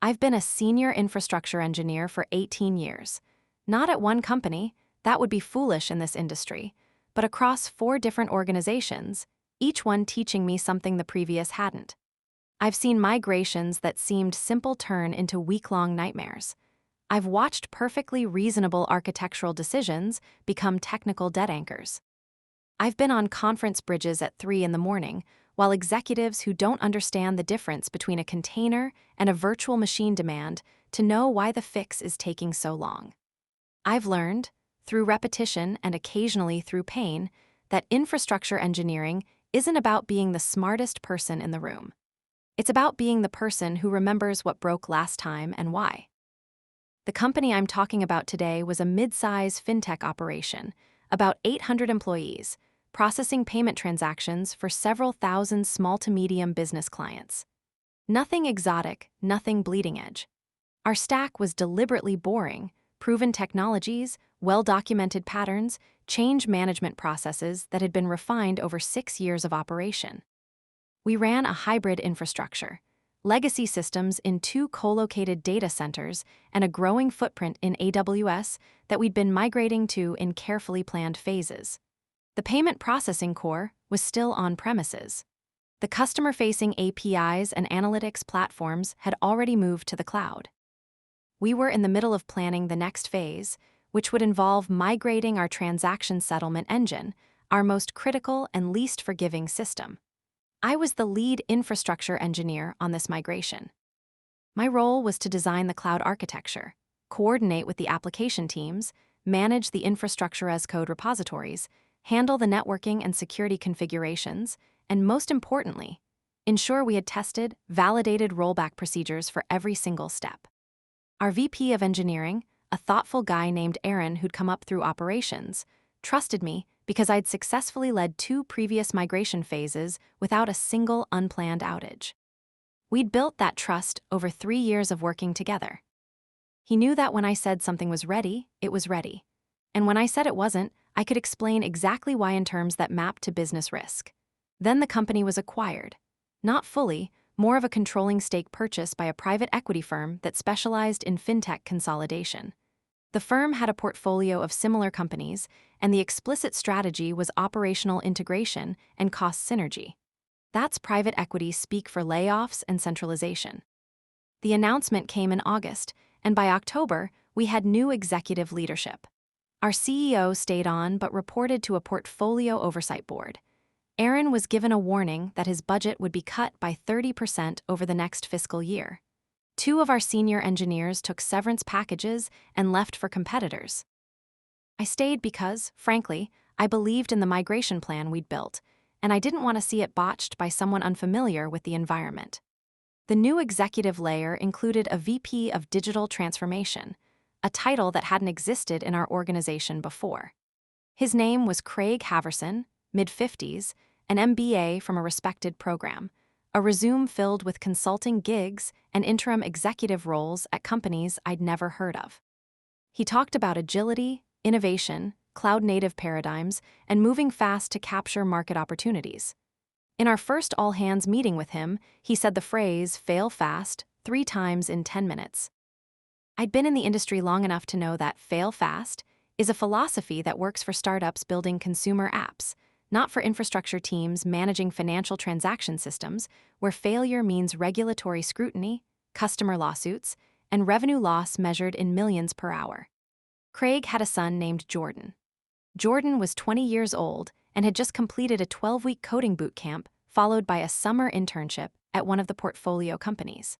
I've been a senior infrastructure engineer for 18 years. Not at one company, that would be foolish in this industry, but across 4 different organizations, each one teaching me something the previous hadn't. I've seen migrations that seemed simple turn into week-long nightmares. I've watched perfectly reasonable architectural decisions become technical dead anchors. I've been on conference bridges at 3 in the morning, while executives who don't understand the difference between a container and a virtual machine demand to know why the fix is taking so long. I've learned, through repetition and occasionally through pain, that infrastructure engineering isn't about being the smartest person in the room. It's about being the person who remembers what broke last time and why. The company I'm talking about today was a mid-size fintech operation, about 800 employees, processing payment transactions for several thousand small to medium business clients. Nothing exotic, nothing bleeding edge. Our stack was deliberately boring, proven technologies, well-documented patterns, change management processes that had been refined over 6 years of operation. We ran a hybrid infrastructure, legacy systems in 2 co-located data centers and a growing footprint in AWS that we'd been migrating to in carefully planned phases. The payment processing core was still on premises. The customer-facing APIs and analytics platforms had already moved to the cloud. We were in the middle of planning the next phase, which would involve migrating our transaction settlement engine, our most critical and least forgiving system. I was the lead infrastructure engineer on this migration. My role was to design the cloud architecture, coordinate with the application teams, manage the infrastructure as code repositories, handle the networking and security configurations, and most importantly, ensure we had tested, validated rollback procedures for every single step. Our VP of engineering, a thoughtful guy named Aaron who'd come up through operations, trusted me because I'd successfully led 2 previous migration phases without a single unplanned outage. We'd built that trust over 3 years of working together. He knew that when I said something was ready, it was ready. And when I said it wasn't, I could explain exactly why in terms that mapped to business risk. Then the company was acquired. Not fully, more of a controlling stake purchase by a private equity firm that specialized in fintech consolidation. The firm had a portfolio of similar companies, and the explicit strategy was operational integration and cost synergy. That's private equity speak for layoffs and centralization. The announcement came in August, and by October, we had new executive leadership. Our CEO stayed on but reported to a portfolio oversight board. Aaron was given a warning that his budget would be cut by 30% over the next fiscal year. 2 of our senior engineers took severance packages and left for competitors. I stayed because, frankly, I believed in the migration plan we'd built, and I didn't want to see it botched by someone unfamiliar with the environment. The new executive layer included a VP of Digital Transformation, a title that hadn't existed in our organization before. His name was Craig Haverson, mid-50s, an MBA from a respected program, a resume filled with consulting gigs and interim executive roles at companies I'd never heard of. He talked about agility, innovation, cloud-native paradigms, and moving fast to capture market opportunities. In our first all-hands meeting with him, he said the phrase, "fail fast," 3 times in 10 minutes. I'd been in the industry long enough to know that fail fast is a philosophy that works for startups building consumer apps, not for infrastructure teams managing financial transaction systems, where failure means regulatory scrutiny, customer lawsuits, and revenue loss measured in millions per hour. Craig had a son named Jordan. Jordan was 20 years old and had just completed a 12-week coding bootcamp followed by a summer internship at one of the portfolio companies.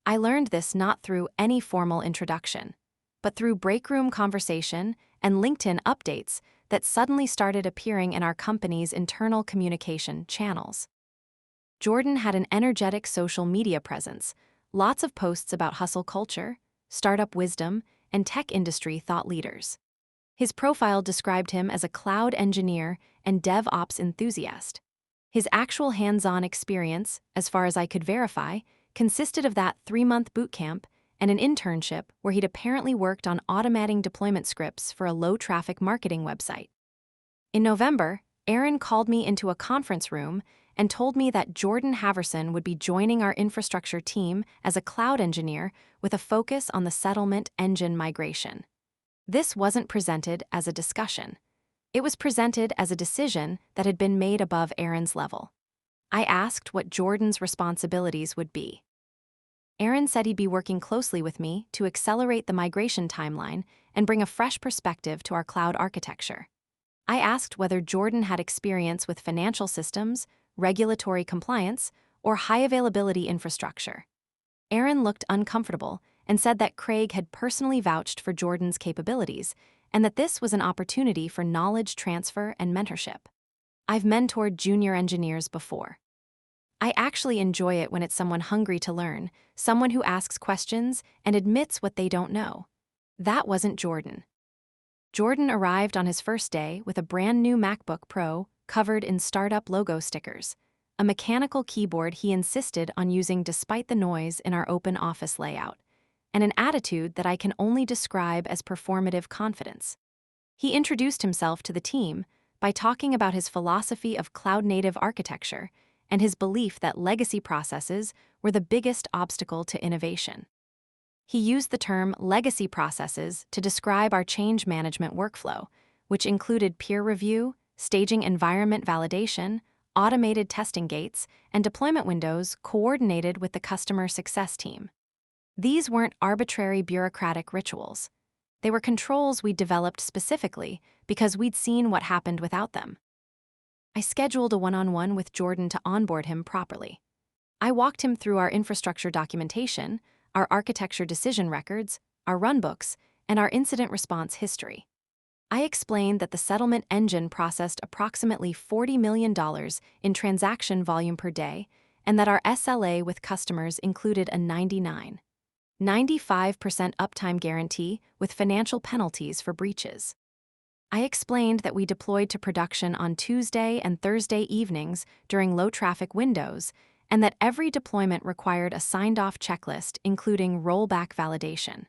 I learned this not through any formal introduction, but through breakroom conversation and LinkedIn updates that suddenly started appearing in our company's internal communication channels. Jordan had an energetic social media presence, lots of posts about hustle culture, startup wisdom, and tech industry thought leaders. His profile described him as a cloud engineer and DevOps enthusiast. His actual hands-on experience, as far as I could verify, consisted of that 3-month bootcamp and an internship where he'd apparently worked on automating deployment scripts for a low-traffic marketing website. In November, Aaron called me into a conference room and told me that Jordan Haverson would be joining our infrastructure team as a cloud engineer with a focus on the settlement engine migration. This wasn't presented as a discussion. It was presented as a decision that had been made above Aaron's level. I asked what Jordan's responsibilities would be. Aaron said he'd be working closely with me to accelerate the migration timeline and bring a fresh perspective to our cloud architecture. I asked whether Jordan had experience with financial systems, regulatory compliance, or high-availability infrastructure. Aaron looked uncomfortable and said that Craig had personally vouched for Jordan's capabilities and that this was an opportunity for knowledge transfer and mentorship. I've mentored junior engineers before. I actually enjoy it when it's someone hungry to learn, someone who asks questions and admits what they don't know. That wasn't Jordan. Jordan arrived on his first day with a brand new MacBook Pro covered in startup logo stickers, a mechanical keyboard he insisted on using despite the noise in our open office layout, and an attitude that I can only describe as performative confidence. He introduced himself to the team by talking about his philosophy of cloud-native architecture and his belief that legacy processes were the biggest obstacle to innovation. He used the term legacy processes to describe our change management workflow, which included peer review, staging environment validation, automated testing gates, and deployment windows coordinated with the customer success team. These weren't arbitrary bureaucratic rituals. They were controls we'd developed specifically because we'd seen what happened without them. I scheduled a one-on-one with Jordan to onboard him properly. I walked him through our infrastructure documentation, our architecture decision records, our runbooks, and our incident response history. I explained that the settlement engine processed approximately $40 million in transaction volume per day and that our SLA with customers included a 95% uptime guarantee with financial penalties for breaches. I explained that we deployed to production on Tuesday and Thursday evenings during low-traffic windows and that every deployment required a signed-off checklist including rollback validation.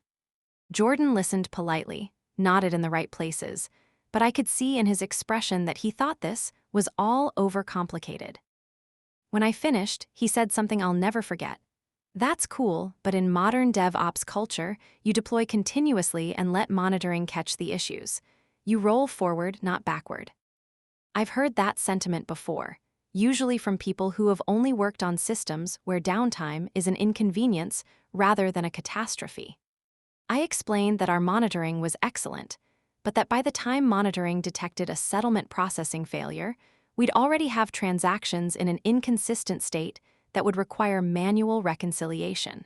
Jordan listened politely, nodded in the right places, but I could see in his expression that he thought this was all overcomplicated. When I finished, he said something I'll never forget. "That's cool, but in modern DevOps culture, you deploy continuously and let monitoring catch the issues. You roll forward, not backward." I've heard that sentiment before, usually from people who have only worked on systems where downtime is an inconvenience rather than a catastrophe. I explained that our monitoring was excellent, but that by the time monitoring detected a settlement processing failure, we'd already have transactions in an inconsistent state that would require manual reconciliation.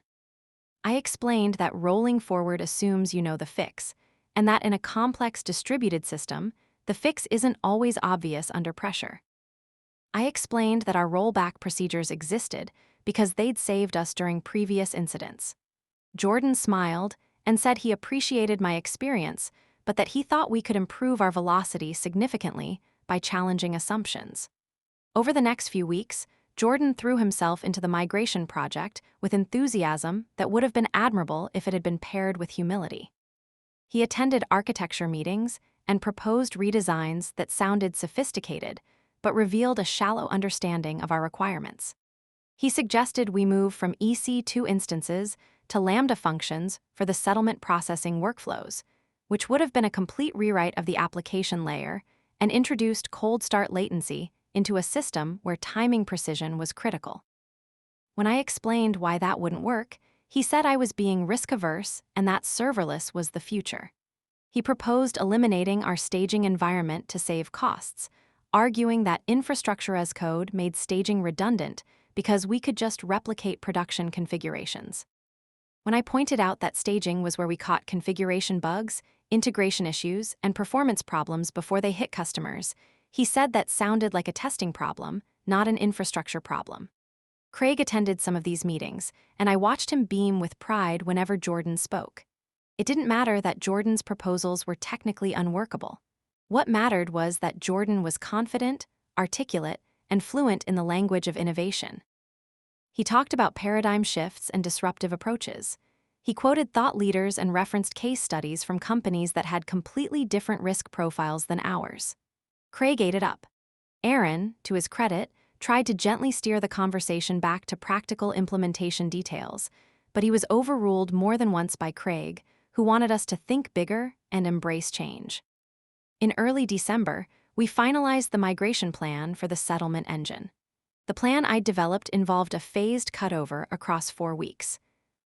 I explained that rolling forward assumes you know the fix, and that in a complex distributed system, the fix isn't always obvious under pressure. I explained that our rollback procedures existed because they'd saved us during previous incidents. Jordan smiled and said he appreciated my experience, but that he thought we could improve our velocity significantly by challenging assumptions. Over the next few weeks, Jordan threw himself into the migration project with enthusiasm that would have been admirable if it had been paired with humility. He attended architecture meetings and proposed redesigns that sounded sophisticated, but revealed a shallow understanding of our requirements. He suggested we move from EC2 instances to Lambda functions for the settlement processing workflows, which would have been a complete rewrite of the application layer and introduced cold start latency into a system where timing precision was critical. When I explained why that wouldn't work, he said I was being risk-averse and that serverless was the future. He proposed eliminating our staging environment to save costs, arguing that infrastructure as code made staging redundant because we could just replicate production configurations. When I pointed out that staging was where we caught configuration bugs, integration issues, and performance problems before they hit customers, he said that sounded like a testing problem, not an infrastructure problem. Craig attended some of these meetings, and I watched him beam with pride whenever Jordan spoke. It didn't matter that Jordan's proposals were technically unworkable. What mattered was that Jordan was confident, articulate, and fluent in the language of innovation. He talked about paradigm shifts and disruptive approaches. He quoted thought leaders and referenced case studies from companies that had completely different risk profiles than ours. Craig ate it up. Aaron, to his credit, tried to gently steer the conversation back to practical implementation details, but he was overruled more than once by Craig, who wanted us to think bigger and embrace change. In early December, we finalized the migration plan for the settlement engine. The plan I'd developed involved a phased cutover across 4 weeks.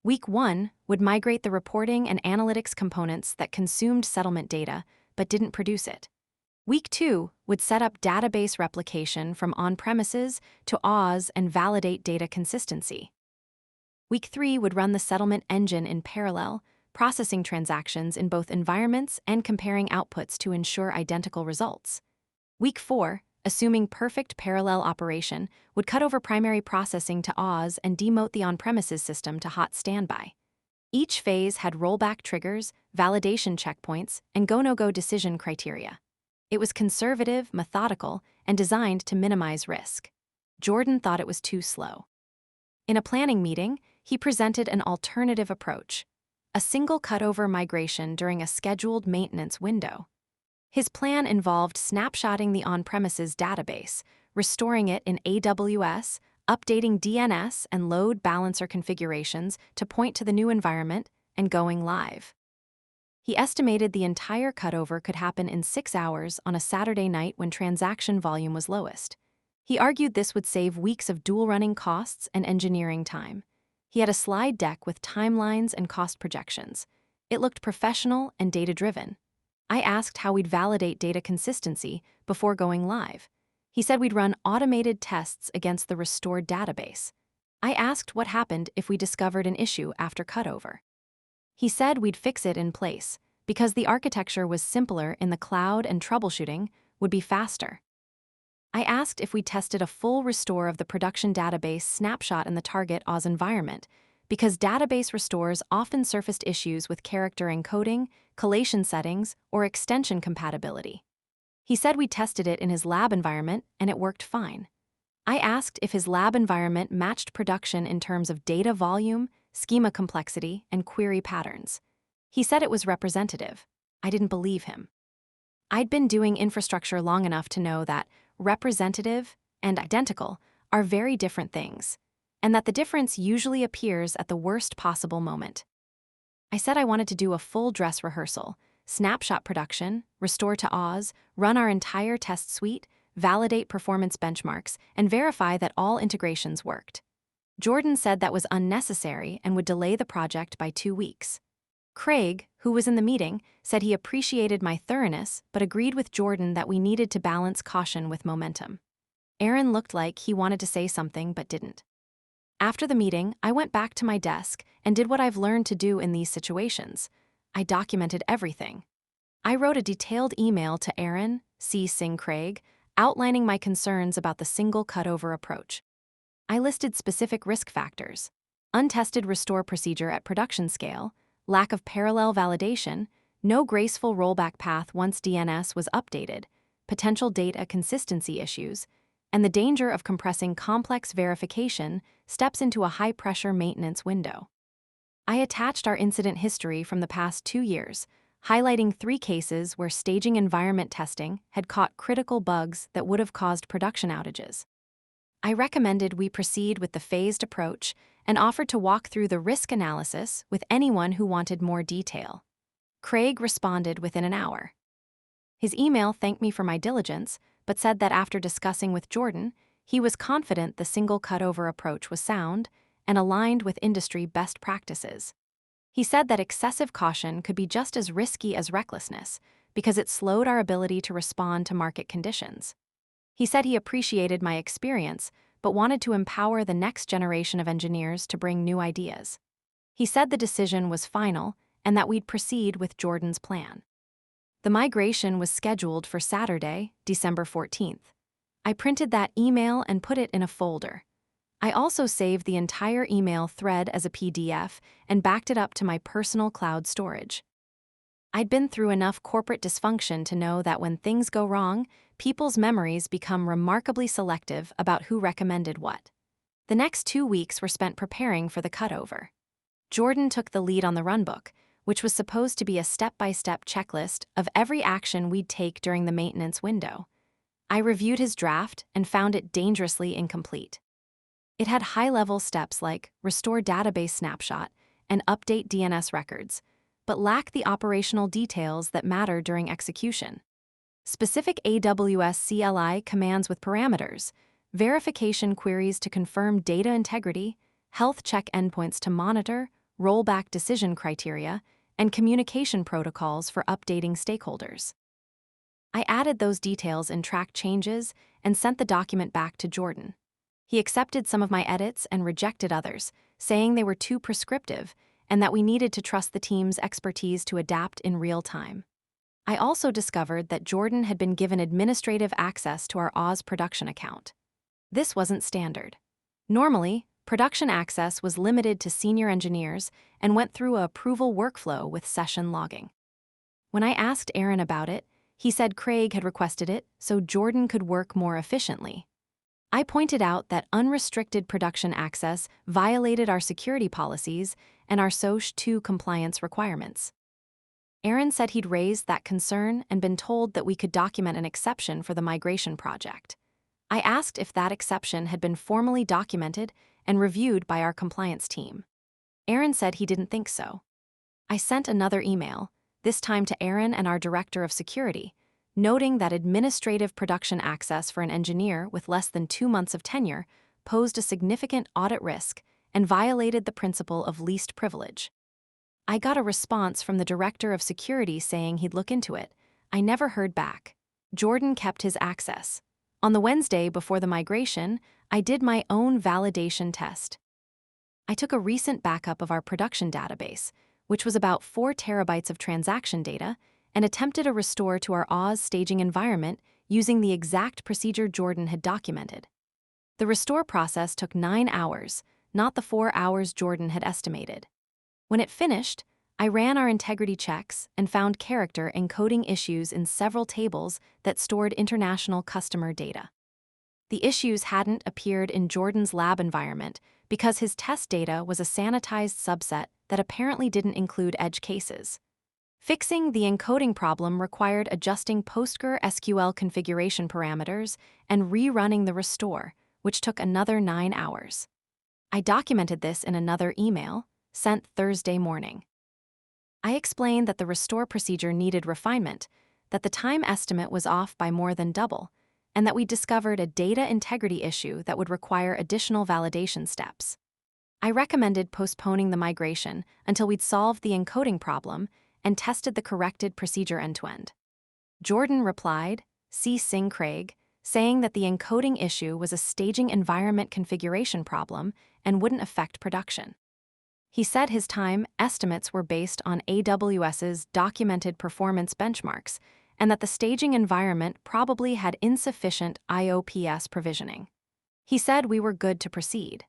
Week 1 would migrate the reporting and analytics components that consumed settlement data but didn't produce it. Week 2 would set up database replication from on-premises to Oz and validate data consistency. Week 3 would run the settlement engine in parallel, processing transactions in both environments and comparing outputs to ensure identical results. Week 4, assuming perfect parallel operation, would cut over primary processing to Oz and demote the on-premises system to hot standby. Each phase had rollback triggers, validation checkpoints, and go-no-go decision criteria. It was conservative, methodical, and designed to minimize risk. Jordan thought it was too slow. In a planning meeting, he presented an alternative approach: a single cutover migration during a scheduled maintenance window. His plan involved snapshotting the on-premises database, restoring it in AWS, updating DNS and load balancer configurations to point to the new environment, and going live. He estimated the entire cutover could happen in 6 hours on a Saturday night when transaction volume was lowest. He argued this would save weeks of dual-running costs and engineering time. He had a slide deck with timelines and cost projections. It looked professional and data-driven. I asked how we'd validate data consistency before going live. He said we'd run automated tests against the restored database. I asked what happened if we discovered an issue after cutover. He said we'd fix it in place, because the architecture was simpler in the cloud and troubleshooting would be faster. I asked if we tested a full restore of the production database snapshot in the target Oz environment, because database restores often surfaced issues with character encoding, collation settings, or extension compatibility. He said we tested it in his lab environment and it worked fine. I asked if his lab environment matched production in terms of data volume, schema complexity, and query patterns. He said it was representative. I didn't believe him. I'd been doing infrastructure long enough to know that representative and identical are very different things, and that the difference usually appears at the worst possible moment. I said I wanted to do a full dress rehearsal, snapshot production, restore to Oz, run our entire test suite, validate performance benchmarks, and verify that all integrations worked. Jordan said that was unnecessary and would delay the project by 2 weeks. Craig, who was in the meeting, said he appreciated my thoroughness but agreed with Jordan that we needed to balance caution with momentum. Aaron looked like he wanted to say something but didn't. After the meeting, I went back to my desk and did what I've learned to do in these situations. I documented everything. I wrote a detailed email to Aaron, C. Craig, outlining my concerns about the single cutover approach. I listed specific risk factors: untested restore procedure at production scale, lack of parallel validation, no graceful rollback path once DNS was updated, potential data consistency issues, and the danger of compressing complex verification steps into a high-pressure maintenance window. I attached our incident history from the past 2 years, highlighting 3 cases where staging environment testing had caught critical bugs that would have caused production outages. I recommended we proceed with the phased approach and offered to walk through the risk analysis with anyone who wanted more detail. Craig responded within an hour. His email thanked me for my diligence, but said that after discussing with Jordan, he was confident the single cutover approach was sound and aligned with industry best practices. He said that excessive caution could be just as risky as recklessness because it slowed our ability to respond to market conditions. He said he appreciated my experience, but wanted to empower the next generation of engineers to bring new ideas. He said the decision was final and that we'd proceed with Jordan's plan. The migration was scheduled for Saturday, December 14th. I printed that email and put it in a folder. I also saved the entire email thread as a PDF and backed it up to my personal cloud storage. I'd been through enough corporate dysfunction to know that when things go wrong, people's memories become remarkably selective about who recommended what. The next 2 weeks were spent preparing for the cutover. Jordan took the lead on the runbook, which was supposed to be a step-by-step checklist of every action we'd take during the maintenance window. I reviewed his draft and found it dangerously incomplete. It had high-level steps like restore database snapshot and update DNS records, but lacked the operational details that matter during execution. Specific AWS CLI commands with parameters, verification queries to confirm data integrity, health check endpoints to monitor, rollback decision criteria, and communication protocols for updating stakeholders. I added those details in track changes and sent the document back to Jordan. He accepted some of my edits and rejected others, saying they were too prescriptive and that we needed to trust the team's expertise to adapt in real time. I also discovered that Jordan had been given administrative access to our Oz production account. This wasn't standard. Normally, production access was limited to senior engineers and went through an approval workflow with session logging. When I asked Aaron about it, he said Craig had requested it so Jordan could work more efficiently. I pointed out that unrestricted production access violated our security policies and our SOC 2 compliance requirements. Aaron said he'd raised that concern and been told that we could document an exception for the migration project. I asked if that exception had been formally documented and reviewed by our compliance team. Aaron said he didn't think so. I sent another email, this time to Aaron and our director of security, noting that administrative production access for an engineer with less than 2 months of tenure posed a significant audit risk and violated the principle of least privilege. I got a response from the director of security saying he'd look into it. I never heard back. Jordan kept his access. On the Wednesday before the migration, I did my own validation test. I took a recent backup of our production database, which was about 4 terabytes of transaction data, and attempted a restore to our Oz staging environment using the exact procedure Jordan had documented. The restore process took 9 hours, not the 4 hours Jordan had estimated. When it finished, I ran our integrity checks and found character encoding issues in several tables that stored international customer data. The issues hadn't appeared in Jordan's lab environment because his test data was a sanitized subset that apparently didn't include edge cases. Fixing the encoding problem required adjusting PostgreSQL configuration parameters and rerunning the restore, which took another 9 hours. I documented this in another email, sent Thursday morning. I explained that the restore procedure needed refinement, that the time estimate was off by more than double, and that we discovered a data integrity issue that would require additional validation steps. I recommended postponing the migration until we'd solved the encoding problem and tested the corrected procedure end-to-end. Jordan replied, "C. Craig," saying that the encoding issue was a staging environment configuration problem and wouldn't affect production. He said his time estimates were based on AWS's documented performance benchmarks and that the staging environment probably had insufficient IOPS provisioning. He said we were good to proceed.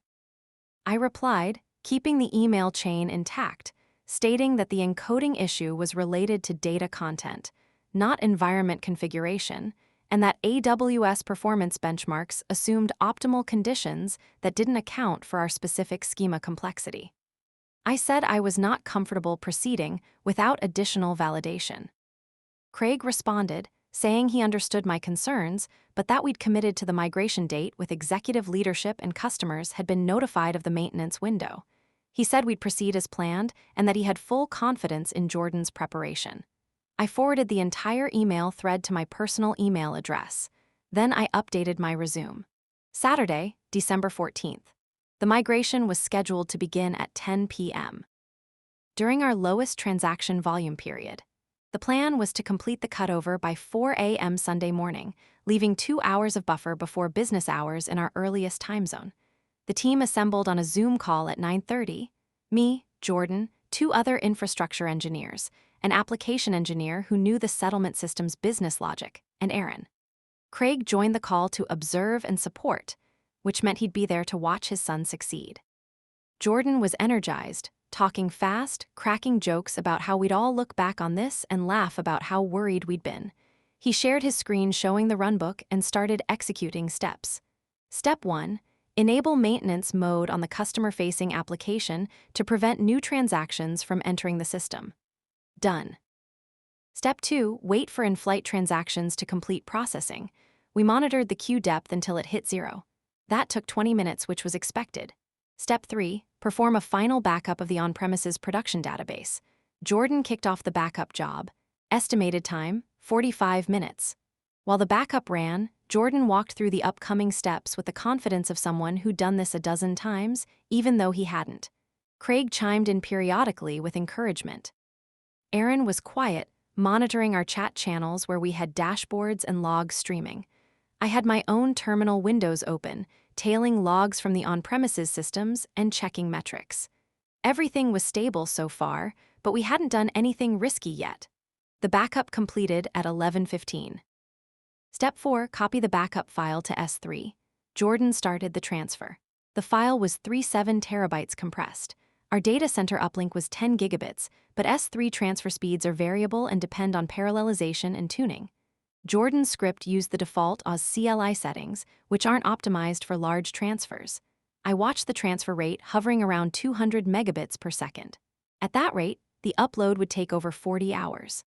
I replied, keeping the email chain intact, stating that the encoding issue was related to data content, not environment configuration, and that AWS performance benchmarks assumed optimal conditions that didn't account for our specific schema complexity. I said I was not comfortable proceeding without additional validation. Craig responded, saying he understood my concerns, but that we'd committed to the migration date with executive leadership and customers had been notified of the maintenance window. He said we'd proceed as planned and that he had full confidence in Jordan's preparation. I forwarded the entire email thread to my personal email address. Then I updated my resume. Saturday, December 14th. The migration was scheduled to begin at 10 p.m. During our lowest transaction volume period, the plan was to complete the cutover by 4 a.m. Sunday morning, leaving 2 hours of buffer before business hours in our earliest time zone. The team assembled on a Zoom call at 9:30, me, Jordan, 2 other infrastructure engineers, an application engineer who knew the settlement system's business logic, and Aaron. Craig joined the call to observe and support, which meant he'd be there to watch his son succeed. Jordan was energized, talking fast, cracking jokes about how we'd all look back on this and laugh about how worried we'd been. He shared his screen showing the runbook and started executing steps. Step 1. Enable maintenance mode on the customer-facing application to prevent new transactions from entering the system. Done. Step 2. Wait for in-flight transactions to complete processing. We monitored the queue depth until it hit 0. That took 20 minutes, which was expected. Step 3, perform a final backup of the on-premises production database. Jordan kicked off the backup job. Estimated time, 45 minutes. While the backup ran, Jordan walked through the upcoming steps with the confidence of someone who'd done this a dozen times, even though he hadn't. Craig chimed in periodically with encouragement. Aaron was quiet, monitoring our chat channels where we had dashboards and logs streaming. I had my own terminal windows open, tailing logs from the on-premises systems and checking metrics. Everything was stable so far, but we hadn't done anything risky yet. The backup completed at 11:15. Step 4, copy the backup file to S3. Jordan started the transfer. The file was 37 terabytes compressed. Our data center uplink was 10 gigabits, but S3 transfer speeds are variable and depend on parallelization and tuning. Jordan's script used the default OS CLI settings, which aren't optimized for large transfers. I watched the transfer rate hovering around 200 megabits per second. At that rate, the upload would take over 40 hours.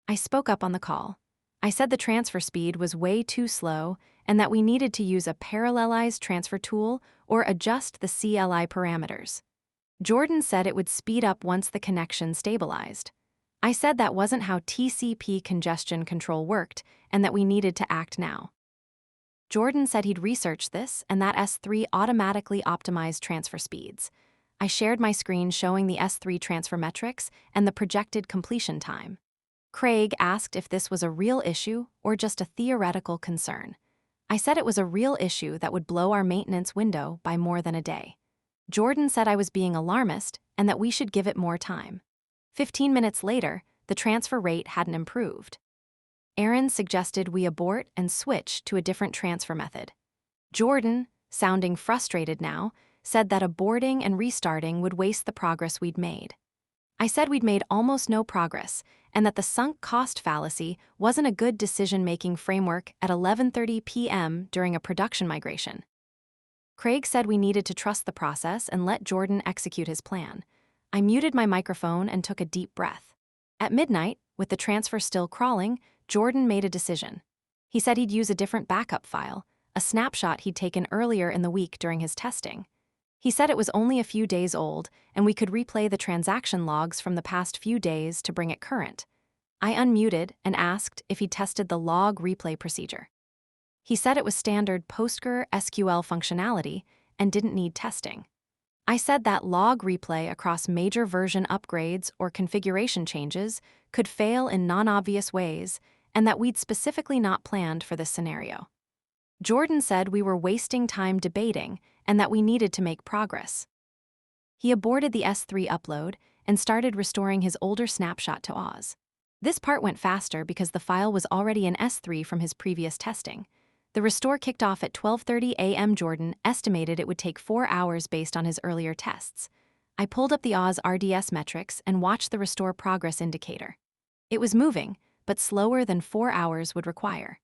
I spoke up on the call. I said the transfer speed was way too slow and that we needed to use a parallelized transfer tool or adjust the CLI parameters. Jordan said it would speed up once the connection stabilized. I said that wasn't how TCP congestion control worked and that we needed to act now. Jordan said he'd researched this and that S3 automatically optimized transfer speeds. I shared my screen showing the S3 transfer metrics and the projected completion time. Craig asked if this was a real issue or just a theoretical concern. I said it was a real issue that would blow our maintenance window by more than a day. Jordan said I was being alarmist and that we should give it more time. 15 minutes later, the transfer rate hadn't improved. Aaron suggested we abort and switch to a different transfer method. Jordan, sounding frustrated now, said that aborting and restarting would waste the progress we'd made. I said we'd made almost no progress and that the sunk cost fallacy wasn't a good decision-making framework at 11:30 p.m. during a production migration. Craig said we needed to trust the process and let Jordan execute his plan. I muted my microphone and took a deep breath. At midnight, with the transfer still crawling, Jordan made a decision. He said he'd use a different backup file, a snapshot he'd taken earlier in the week during his testing. He said it was only a few days old, and we could replay the transaction logs from the past few days to bring it current. I unmuted and asked if he'd tested the log replay procedure. He said it was standard PostgreSQL functionality and didn't need testing. I said that log replay across major version upgrades or configuration changes could fail in non-obvious ways and that we'd specifically not planned for this scenario. Jordan said we were wasting time debating and that we needed to make progress. He aborted the S3 upload and started restoring his older snapshot to Oz. This part went faster because the file was already in S3 from his previous testing. The restore kicked off at 12:30 a.m. Jordan estimated it would take 4 hours based on his earlier tests. I pulled up the Oz RDS metrics and watched the restore progress indicator. It was moving, but slower than 4 hours would require.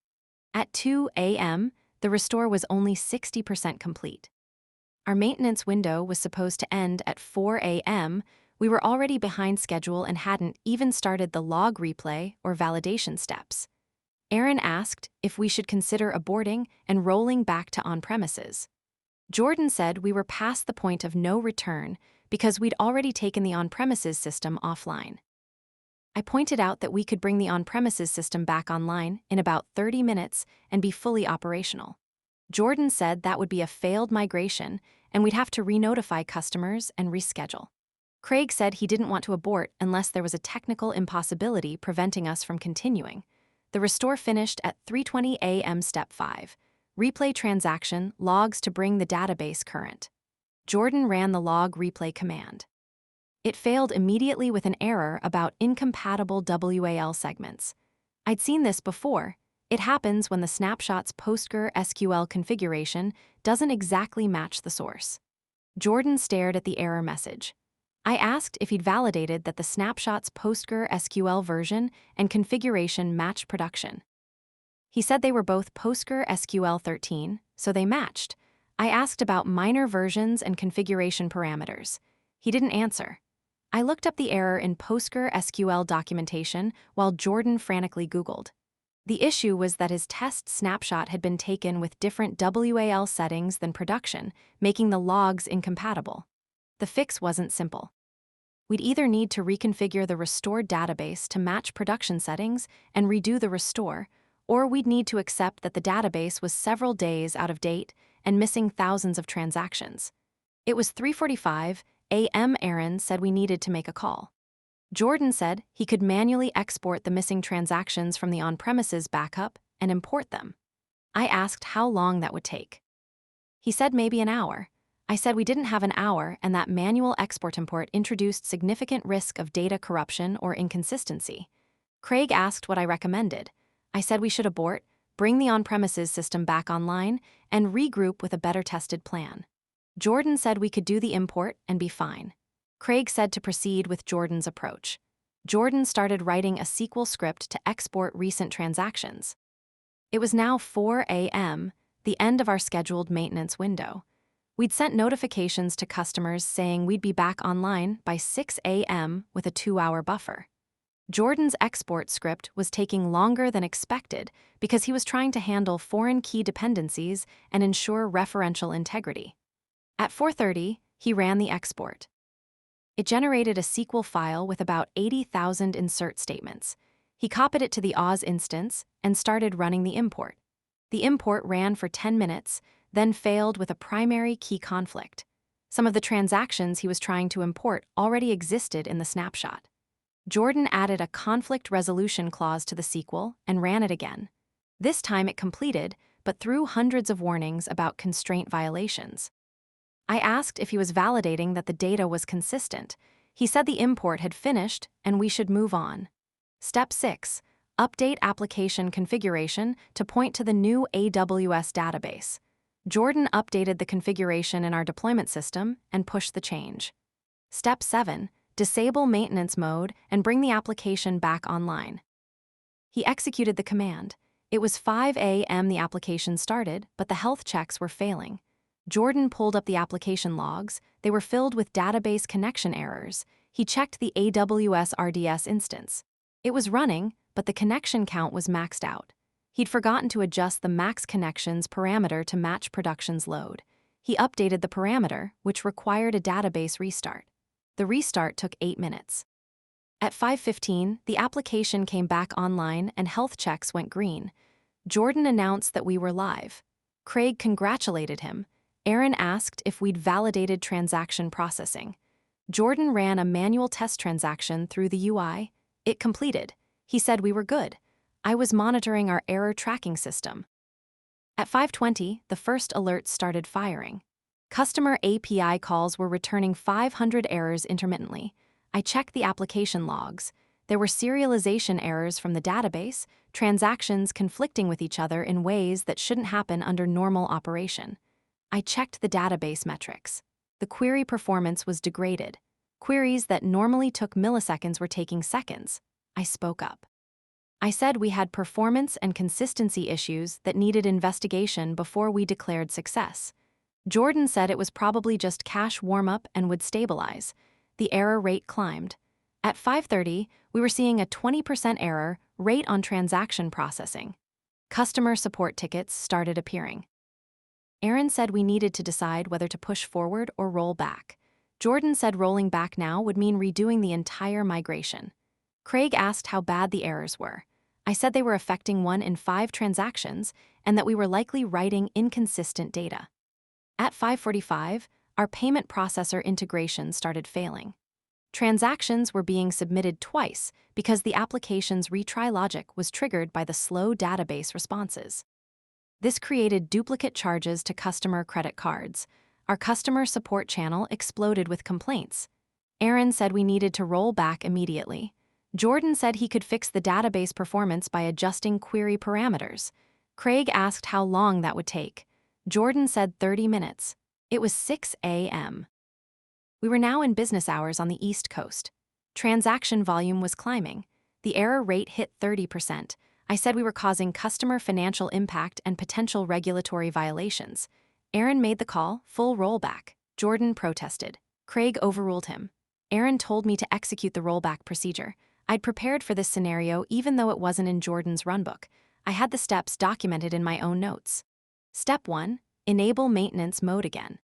At 2 a.m., the restore was only 60% complete. Our maintenance window was supposed to end at 4 a.m. We were already behind schedule and hadn't even started the log replay or validation steps. Aaron asked if we should consider aborting and rolling back to on-premises. Jordan said we were past the point of no return because we'd already taken the on-premises system offline. I pointed out that we could bring the on-premises system back online in about 30 minutes and be fully operational. Jordan said that would be a failed migration and we'd have to re-notify customers and reschedule. Craig said he didn't want to abort unless there was a technical impossibility preventing us from continuing. The restore finished at 3:20 a.m. Step 5. Replay transaction logs to bring the database current. Jordan ran the log replay command. It failed immediately with an error about incompatible WAL segments. I'd seen this before. It happens when the snapshot's PostgreSQL configuration doesn't exactly match the source. Jordan stared at the error message. I asked if he'd validated that the snapshot's PostgreSQL version and configuration matched production. He said they were both PostgreSQL 13, so they matched. I asked about minor versions and configuration parameters. He didn't answer. I looked up the error in PostgreSQL documentation while Jordan frantically Googled. The issue was that his test snapshot had been taken with different WAL settings than production, making the logs incompatible. The fix wasn't simple. We'd either need to reconfigure the restored database to match production settings and redo the restore, or we'd need to accept that the database was several days out of date and missing thousands of transactions. It was 3:45 a.m. Aaron said we needed to make a call. Jordan said he could manually export the missing transactions from the on-premises backup and import them. I asked how long that would take. He said maybe an hour. I said we didn't have an hour and that manual export-import introduced significant risk of data corruption or inconsistency. Craig asked what I recommended. I said we should abort, bring the on-premises system back online, and regroup with a better tested plan. Jordan said we could do the import and be fine. Craig said to proceed with Jordan's approach. Jordan started writing a SQL script to export recent transactions. It was now 4 a.m., the end of our scheduled maintenance window. We'd sent notifications to customers saying we'd be back online by 6 a.m. with a 2-hour buffer. Jordan's export script was taking longer than expected because he was trying to handle foreign key dependencies and ensure referential integrity. At 4:30, he ran the export. It generated a SQL file with about 80,000 insert statements. He copied it to the Oz instance and started running the import. The import ran for 10 minutes, then failed with a primary key conflict. Some of the transactions he was trying to import already existed in the snapshot. Jordan added a conflict resolution clause to the SQL and ran it again. This time it completed, but threw hundreds of warnings about constraint violations. I asked if he was validating that the data was consistent. He said the import had finished and we should move on. Step 6. Update application configuration to point to the new AWS database. Jordan updated the configuration in our deployment system and pushed the change. Step 7. Disable maintenance mode and bring the application back online. He executed the command. It was 5 a.m. the application started, but the health checks were failing. Jordan pulled up the application logs. They were filled with database connection errors. He checked the AWS RDS instance. It was running, but the connection count was maxed out. He'd forgotten to adjust the max connections parameter to match production's load. He updated the parameter, which required a database restart. The restart took 8 minutes. At 5:15, the application came back online and health checks went green. Jordan announced that we were live. Craig congratulated him. Aaron asked if we'd validated transaction processing. Jordan ran a manual test transaction through the UI. It completed. He said we were good. I was monitoring our error tracking system. At 5:20, the first alerts started firing. Customer API calls were returning 500 errors intermittently. I checked the application logs. There were serialization errors from the database, transactions conflicting with each other in ways that shouldn't happen under normal operation. I checked the database metrics. The query performance was degraded. Queries that normally took milliseconds were taking seconds. I spoke up. I said we had performance and consistency issues that needed investigation before we declared success. Jordan said it was probably just cache warm-up and would stabilize. The error rate climbed. At 5:30, we were seeing a 20% error rate on transaction processing. Customer support tickets started appearing. Aaron said we needed to decide whether to push forward or roll back. Jordan said rolling back now would mean redoing the entire migration. Craig asked how bad the errors were. I said they were affecting 1 in 5 transactions and that we were likely writing inconsistent data. At 5:45, our payment processor integration started failing. Transactions were being submitted twice because the application's retry logic was triggered by the slow database responses. This created duplicate charges to customer credit cards. Our customer support channel exploded with complaints. Aaron said we needed to roll back immediately. Jordan said he could fix the database performance by adjusting query parameters. Craig asked how long that would take. Jordan said 30 minutes. It was 6 a.m. We were now in business hours on the East Coast. Transaction volume was climbing. The error rate hit 30%. I said we were causing customer financial impact and potential regulatory violations. Aaron made the call, full rollback. Jordan protested. Craig overruled him. Aaron told me to execute the rollback procedure. I'd prepared for this scenario even though it wasn't in Jordan's runbook. I had the steps documented in my own notes. Step 1. Enable maintenance mode again.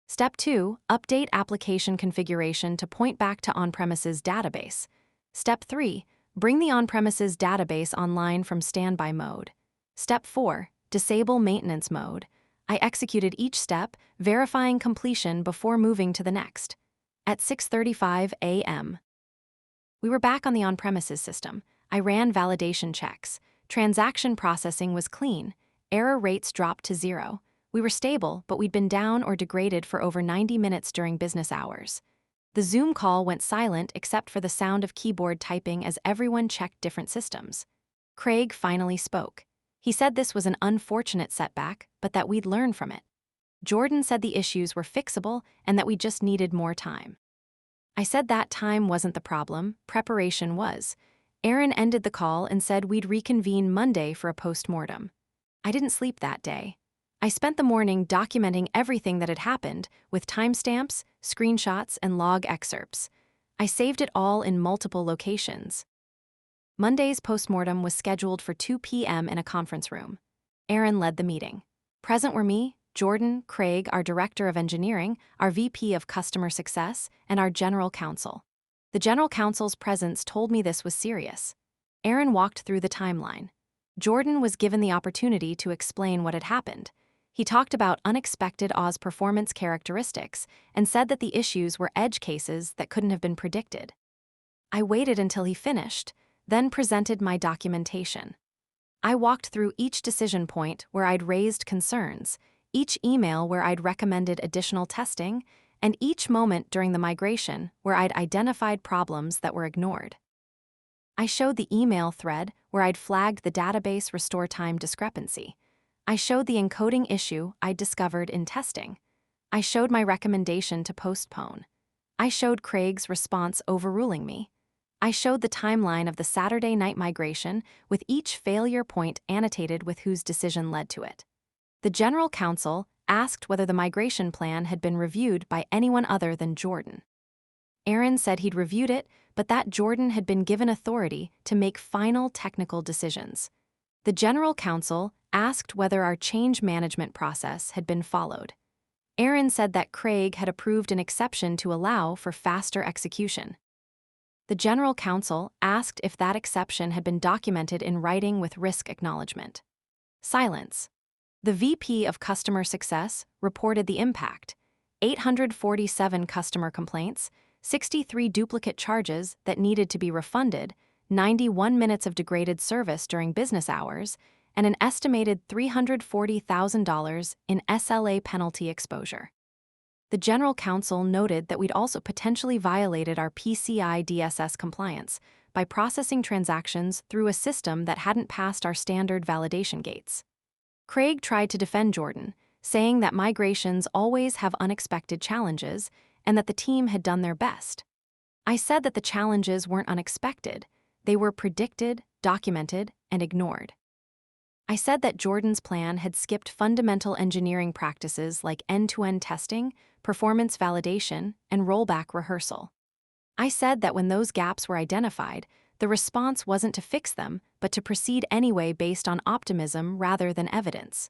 Step 2. Update application configuration to point back to on-premises database. Step 3. Bring the on-premises database online from standby mode. Step 4. Disable maintenance mode. I executed each step, verifying completion before moving to the next. At 6:35 a.m., we were back on the on-premises system. I ran validation checks. Transaction processing was clean. Error rates dropped to 0. We were stable, but we'd been down or degraded for over 90 minutes during business hours. The Zoom call went silent except for the sound of keyboard typing as everyone checked different systems. Craig finally spoke. He said this was an unfortunate setback, but that we'd learn from it. Jordan said the issues were fixable and that we just needed more time. I said that time wasn't the problem, preparation was. Aaron ended the call and said we'd reconvene Monday for a postmortem. I didn't sleep that day. I spent the morning documenting everything that had happened, with timestamps, screenshots, and log excerpts. I saved it all in multiple locations. Monday's postmortem was scheduled for 2 p.m. in a conference room. Aaron led the meeting. Present were me, Jordan, Craig, our Director of Engineering, our VP of Customer Success, and our General Counsel. The General Counsel's presence told me this was serious. Aaron walked through the timeline. Jordan was given the opportunity to explain what had happened. He talked about unexpected Oz performance characteristics and said that the issues were edge cases that couldn't have been predicted. I waited until he finished, then presented my documentation. I walked through each decision point where I'd raised concerns, each email where I'd recommended additional testing, and each moment during the migration where I'd identified problems that were ignored. I showed the email thread where I'd flagged the database restore time discrepancy. I showed the encoding issue I'd discovered in testing. I showed my recommendation to postpone. I showed Craig's response overruling me. I showed the timeline of the Saturday night migration with each failure point annotated with whose decision led to it. The General Counsel asked whether the migration plan had been reviewed by anyone other than Jordan. Aaron said he'd reviewed it, but that Jordan had been given authority to make final technical decisions. The General Counsel asked whether our change management process had been followed. Aaron said that Craig had approved an exception to allow for faster execution. The General Counsel asked if that exception had been documented in writing with risk acknowledgement. Silence. The VP of Customer Success reported the impact: 847 customer complaints, 63 duplicate charges that needed to be refunded, 91 minutes of degraded service during business hours, and an estimated $340,000 in SLA penalty exposure. The General Counsel noted that we'd also potentially violated our PCI DSS compliance by processing transactions through a system that hadn't passed our standard validation gates. Craig tried to defend Jordan, saying that migrations always have unexpected challenges and that the team had done their best. I said that the challenges weren't unexpected. They were predicted, documented, and ignored. I said that Jordan's plan had skipped fundamental engineering practices like end-to-end testing, performance validation, and rollback rehearsal. I said that when those gaps were identified, the response wasn't to fix them, but to proceed anyway based on optimism rather than evidence.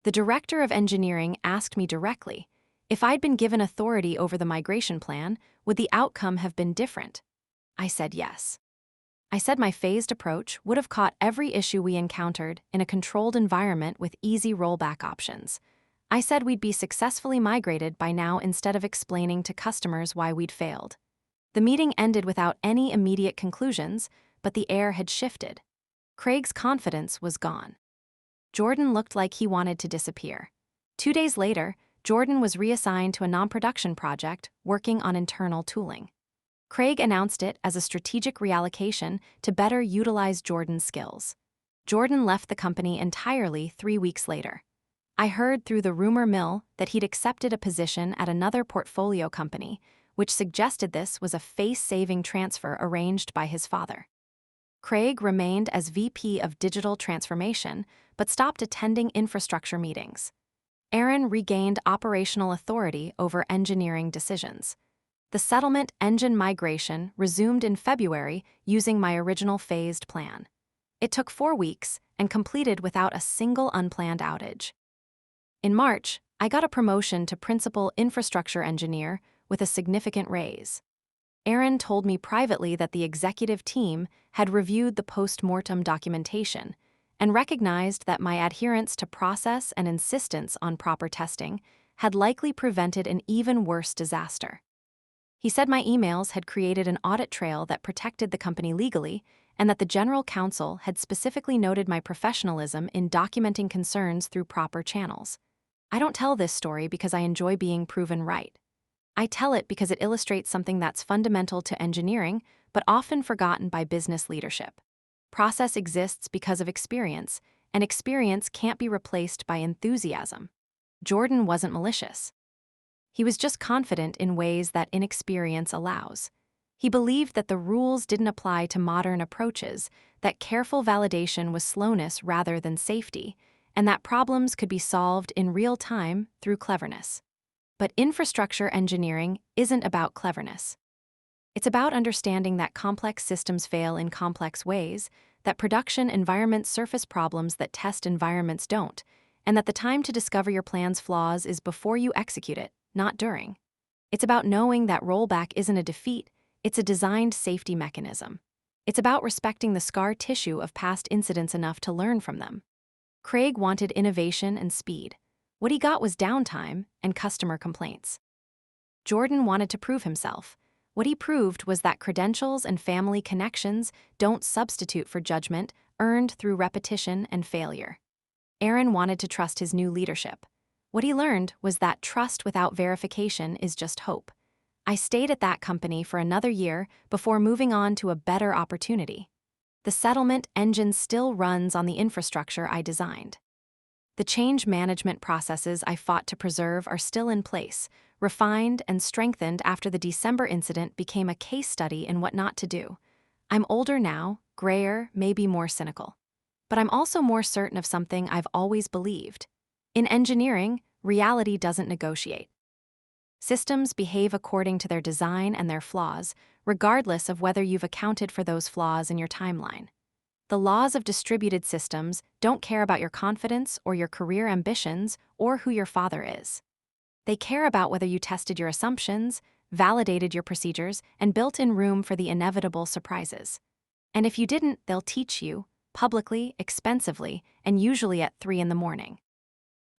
The Director of Engineering asked me directly, if I'd been given authority over the migration plan, would the outcome have been different? I said yes. I said my phased approach would have caught every issue we encountered in a controlled environment with easy rollback options. I said we'd be successfully migrated by now instead of explaining to customers why we'd failed. The meeting ended without any immediate conclusions, but the air had shifted. Craig's confidence was gone. Jordan looked like he wanted to disappear. 2 days later, Jordan was reassigned to a non-production project working on internal tooling. Craig announced it as a strategic reallocation to better utilize Jordan's skills. Jordan left the company entirely 3 weeks later. I heard through the rumor mill that he'd accepted a position at another portfolio company, which suggested this was a face-saving transfer arranged by his father. Craig remained as VP of Digital Transformation, but stopped attending infrastructure meetings. Aaron regained operational authority over engineering decisions. The settlement engine migration resumed in February using my original phased plan. It took 4 weeks and completed without a single unplanned outage. In March, I got a promotion to principal infrastructure engineer with a significant raise. Aaron told me privately that the executive team had reviewed the postmortem documentation and recognized that my adherence to process and insistence on proper testing had likely prevented an even worse disaster. He said my emails had created an audit trail that protected the company legally, and that the general counsel had specifically noted my professionalism in documenting concerns through proper channels. I don't tell this story because I enjoy being proven right. I tell it because it illustrates something that's fundamental to engineering, but often forgotten by business leadership. Process exists because of experience, and experience can't be replaced by enthusiasm. Jordan wasn't malicious. He was just confident in ways that inexperience allows. He believed that the rules didn't apply to modern approaches, that careful validation was slowness rather than safety, and that problems could be solved in real time through cleverness. But infrastructure engineering isn't about cleverness. It's about understanding that complex systems fail in complex ways, that production environments surface problems that test environments don't, and that the time to discover your plan's flaws is before you execute it, not during. It's about knowing that rollback isn't a defeat, it's a designed safety mechanism. It's about respecting the scar tissue of past incidents enough to learn from them. Craig wanted innovation and speed. What he got was downtime and customer complaints. Jordan wanted to prove himself. What he proved was that credentials and family connections don't substitute for judgment earned through repetition and failure. Aaron wanted to trust his new leadership. What he learned was that trust without verification is just hope. I stayed at that company for another year before moving on to a better opportunity. The settlement engine still runs on the infrastructure I designed. The change management processes I fought to preserve are still in place, refined and strengthened after the December incident became a case study in what not to do. I'm older now, grayer, maybe more cynical. But I'm also more certain of something I've always believed. In engineering, reality doesn't negotiate. Systems behave according to their design and their flaws, regardless of whether you've accounted for those flaws in your timeline. The laws of distributed systems don't care about your confidence or your career ambitions or who your father is. They care about whether you tested your assumptions, validated your procedures, and built in room for the inevitable surprises. And if you didn't, they'll teach you, publicly, expensively, and usually at 3 a.m.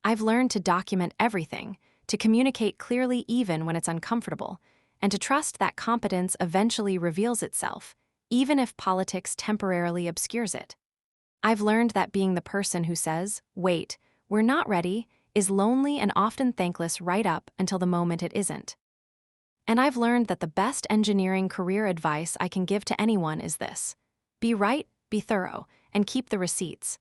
I've learned to document everything, to communicate clearly even when it's uncomfortable, and to trust that competence eventually reveals itself, even if politics temporarily obscures it. I've learned that being the person who says, "Wait, we're not ready," is lonely and often thankless right up until the moment it isn't. And I've learned that the best engineering career advice I can give to anyone is this: be right, be thorough, and keep the receipts.